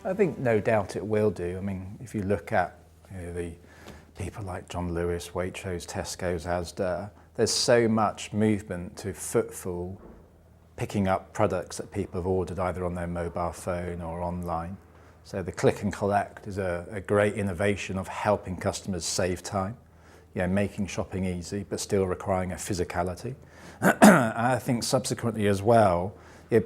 I think no doubt it will do. I mean, if you look at the people like John Lewis, Waitrose, Tesco's, Asda, there's so much movement to footfall, picking up products that people have ordered either on their mobile phone or online. So the click and collect is a great innovation of helping customers save time, making shopping easy, but still requiring a physicality. I think subsequently as well,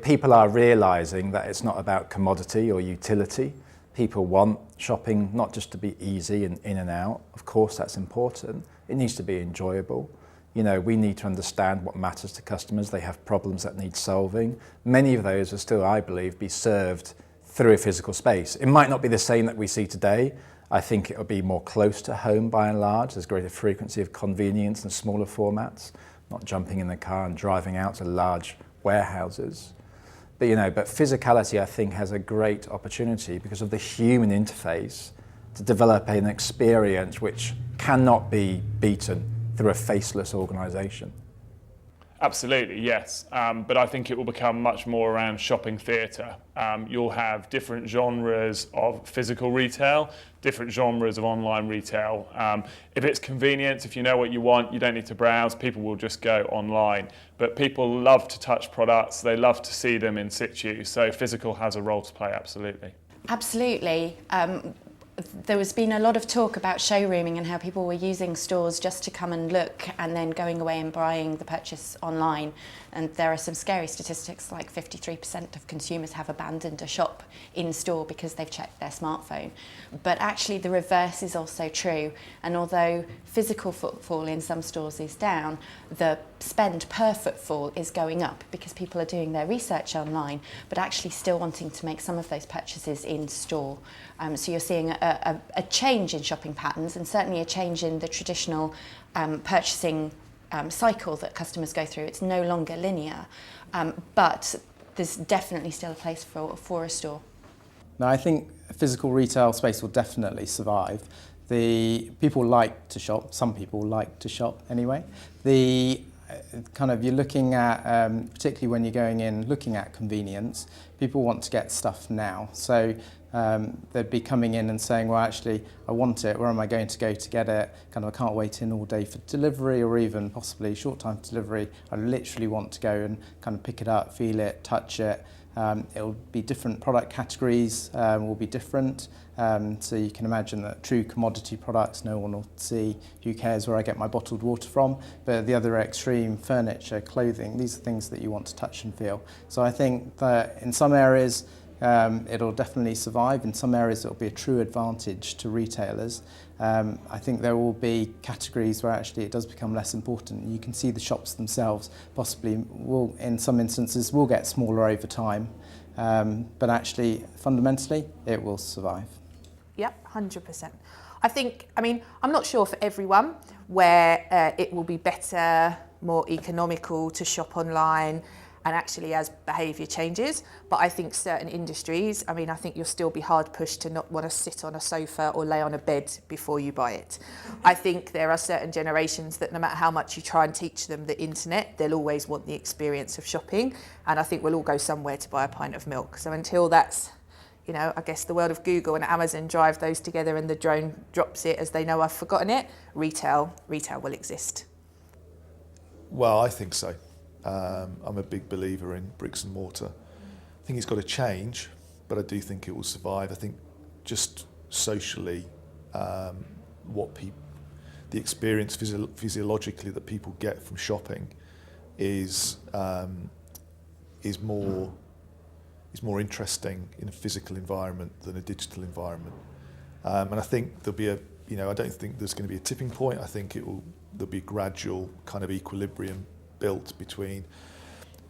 people are realising that it's not about commodity or utility. People want shopping not just to be easy and in and out. Of course, that's important. It needs to be enjoyable. We need to understand what matters to customers. They have problems that need solving. Many of those will still, I believe, be served through a physical space. It might not be the same that we see today. I think it'll be more close to home by and large. There's greater frequency of convenience and smaller formats, not jumping in the car and driving out to large warehouses. But physicality, I think, has a great opportunity because of the human interface to develop an experience which cannot be beaten through a faceless organisation. Absolutely, yes. But I think it will become much more around shopping theatre. You'll have different genres of physical retail, different genres of online retail. If it's convenience, if you know what you want, you don't need to browse, people will just go online. But people love to touch products, they love to see them in situ, so physical has a role to play, absolutely. Absolutely. There has been a lot of talk about showrooming and how people were using stores just to come and look and then going away and buying the purchase online. And there are some scary statistics, like 53% of consumers have abandoned a shop in store because they've checked their smartphone. But actually the reverse is also true. And although physical footfall in some stores is down, the spend per footfall is going up because people are doing their research online, but actually still wanting to make some of those purchases in store. So you're seeing a change in shopping patterns and certainly a change in the traditional purchasing cycle that customers go through. It's no longer linear, but there's definitely still a place for a store. No, I think physical retail space will definitely survive. The people like to shop. Some people like to shop anyway. You're looking at, particularly when you're going in looking at convenience, people want to get stuff now. So they'd be coming in and saying, well, actually, I want it. Where am I going to go to get it? I can't wait in all day for delivery or even possibly short time for delivery. I literally want to go and pick it up, feel it, touch it. It'll be different product categories, will be different. So you can imagine that true commodity products, no one will see, who cares where I get my bottled water from. But at the other extreme, furniture, clothing, these are things that you want to touch and feel. So I think that in some areas, it'll definitely survive. In some areas, it'll be a true advantage to retailers. I think there will be categories where actually it does become less important. You can see the shops themselves possibly will, in some instances, will get smaller over time. But actually, fundamentally, it will survive. Yep, 100%. I'm not sure for everyone where it will be better, more economical to shop online and actually as behaviour changes. But I think certain industries, I think you'll still be hard pushed to not want to sit on a sofa or lay on a bed before you buy it. I think there are certain generations that no matter how much you try and teach them the internet, they'll always want the experience of shopping. And I think we'll all go somewhere to buy a pint of milk. So until that's, I guess the world of Google and Amazon drive those together and the drone drops it as they know I've forgotten it, retail will exist. Well, I think so. I'm a big believer in bricks and mortar. I think it's got to change, but I do think it will survive. I think just socially, the experience physiologically that people get from shopping is more interesting in a physical environment than a digital environment. And I think there'll be I don't think there's going to be a tipping point. I think there'll be a gradual kind of equilibrium built between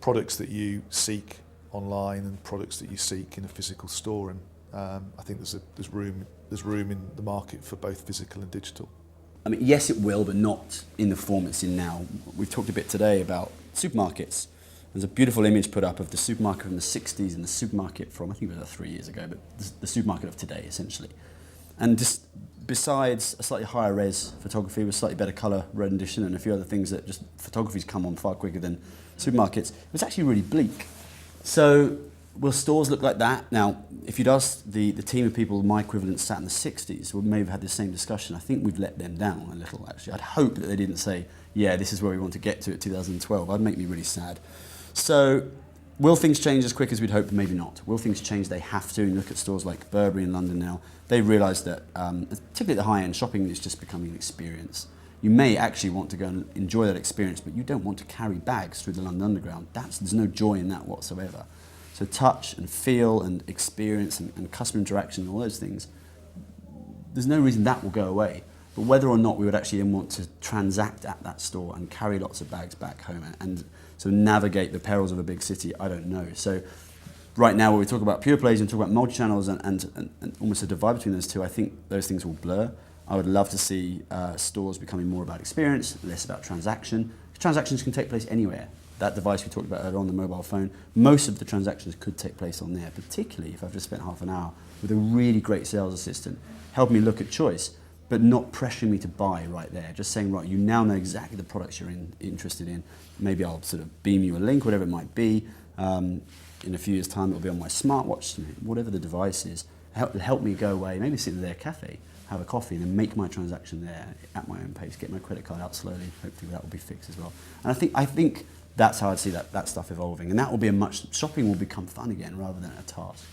products that you seek online and products that you seek in a physical store, and I think there's room in the market for both physical and digital. Yes, it will, but not in the form it's in now. We've talked a bit today about supermarkets. There's a beautiful image put up of the supermarket from the 60s and the supermarket from, I think it was 3 years ago, but the supermarket of today, essentially. And just besides a slightly higher res photography with slightly better colour rendition and a few other things that just photography's come on far quicker than supermarkets, it was actually really bleak. So will stores look like that? Now, if you'd asked the team of people my equivalent sat in the 60s, we may have had the same discussion. I think we've let them down a little, actually. I'd hope that they didn't say, yeah, this is where we want to get to at 2012. That'd make me really sad. So will things change as quick as we'd hoped? Maybe not. Will things change? They have to. And look at stores like Burberry in London now. They realise that, particularly at the high end, shopping is just becoming an experience. You may actually want to go and enjoy that experience, but you don't want to carry bags through the London Underground. There's no joy in that whatsoever. So touch and feel and experience and customer interaction and all those things, there's no reason that will go away. But whether or not we would actually then want to transact at that store and carry lots of bags back home and so navigate the perils of a big city, I don't know. So right now when we talk about pure plays and talk about multi-channels and almost a divide between those two, I think those things will blur. I would love to see stores becoming more about experience, less about transaction. Transactions can take place anywhere. That device we talked about earlier on, the mobile phone, most of the transactions could take place on there, particularly if I've just spent half an hour with a really great sales assistant, helping me look at choice, but not pressuring me to buy right there. Just saying, right, you now know exactly the products you're interested in. Maybe I'll sort of beam you a link, whatever it might be. In a few years' time, it'll be on my smartwatch, whatever the device is. Help me go away, maybe sit in their cafe, have a coffee, and then make my transaction there at my own pace, get my credit card out slowly. Hopefully that will be fixed as well. And I think that's how I'd see that stuff evolving. And that will be shopping will become fun again rather than a task.